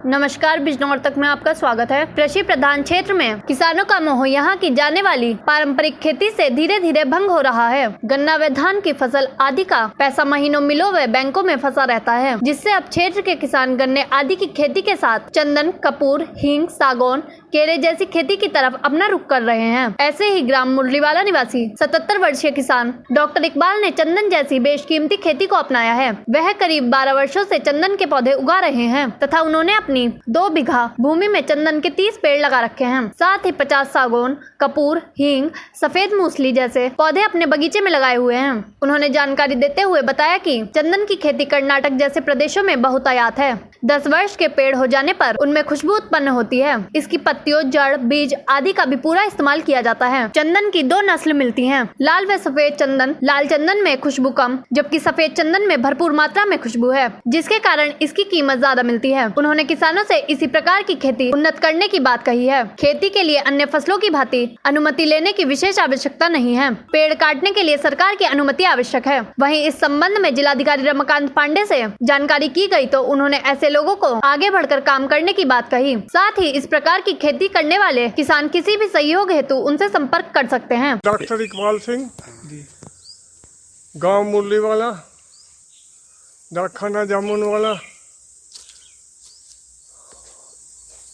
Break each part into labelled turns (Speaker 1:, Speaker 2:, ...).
Speaker 1: नमस्कार, बिजनौर तक में आपका स्वागत है। कृषि प्रधान क्षेत्र में किसानों का मोह यहाँ की जाने वाली पारंपरिक खेती से धीरे धीरे भंग हो रहा है। गन्ना व धान की फसल आदि का पैसा महीनों मिलों व बैंकों में फंसा रहता है, जिससे अब क्षेत्र के किसान गन्ने आदि की खेती के साथ चंदन, कपूर, हींग, सागौन, केले जैसी खेती की तरफ अपना रुख कर रहे हैं। ऐसे ही ग्राम मुरलीवाला निवासी 77 वर्षीय किसान डॉक्टर इकबाल ने चंदन जैसी बेशकीमती खेती को अपनाया है। वह करीब 12 वर्षों से चंदन के पौधे उगा रहे हैं तथा उन्होंने अपनी 2 बीघा भूमि में चंदन के 30 पेड़ लगा रखे हैं। साथ ही 50 सागौन, कपूर, हींग, सफेद मूसली जैसे पौधे अपने बगीचे में लगाए हुए हैं। उन्होंने जानकारी देते हुए बताया कि चंदन की खेती कर्नाटक जैसे प्रदेशों में बहुतायत है। 10 वर्ष के पेड़ हो जाने पर उनमें खुशबू उत्पन्न होती है। इसकी पत्तियों, जड़, बीज आदि का भी पूरा इस्तेमाल किया जाता है। चंदन की 2 नस्ल मिलती हैं, लाल व सफेद चंदन। लाल चंदन में खुशबू कम, जबकि सफेद चंदन में भरपूर मात्रा में खुशबू है, जिसके कारण इसकी कीमत ज्यादा मिलती है। उन्होंने किसानों से इसी प्रकार की खेती उन्नत करने की बात कही है। खेती के लिए अन्य फसलों की भांति अनुमति लेने की विशेष आवश्यकता नहीं है। पेड़ काटने के लिए सरकार की अनुमति आवश्यक है। वहीं इस संबंध में जिलाधिकारी रमाकांत पांडे से जानकारी की गई तो उन्होंने ऐसे लोगों को आगे बढ़कर काम करने की बात कही। साथ ही इस प्रकार की खेती करने वाले किसान किसी भी सहयोग हेतु उनसे संपर्क कर सकते हैं।
Speaker 2: डॉक्टर इकबाल सिंह, गांव मुरलीवाला, डाकखाना जामुनवाला,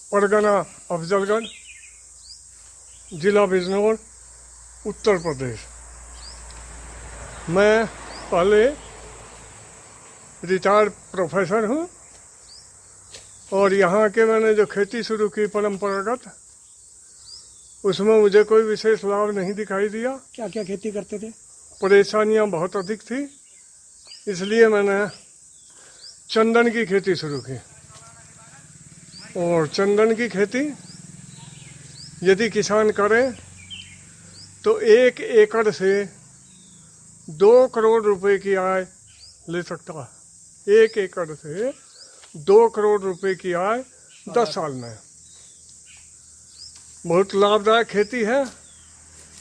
Speaker 2: परगना अफजलगढ़, जिला बिजनौर, उत्तर प्रदेश। मैं पहले रिटायर्ड प्रोफेसर हूँ और यहाँ के मैंने जो खेती शुरू की परंपरागत, उसमें मुझे कोई विशेष लाभ नहीं दिखाई दिया।
Speaker 3: क्या क्या खेती करते थे?
Speaker 2: परेशानियाँ बहुत अधिक थी, इसलिए मैंने चंदन की खेती शुरू की। और चंदन की खेती यदि किसान करे तो 1 एकड़ से 2 करोड़ रुपए की आय ले सकता है। 1 एकड़ से 2 करोड़ रुपए की आय 10 साल में। बहुत लाभदायक खेती है।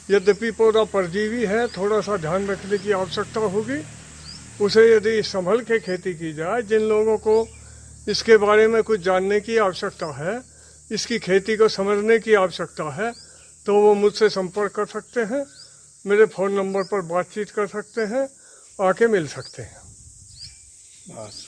Speaker 2: यद्यपि पौधा परजीवी है, थोड़ा सा ध्यान रखने की आवश्यकता होगी। उसे यदि संभल के खेती की जाए, जिन लोगों को इसके बारे में कुछ जानने की आवश्यकता है, इसकी खेती को समझने की आवश्यकता है, तो वो मुझसे संपर्क कर सकते हैं। मेरे फ़ोन नंबर पर बातचीत कर सकते हैं, आके मिल सकते हैं।
Speaker 3: बस।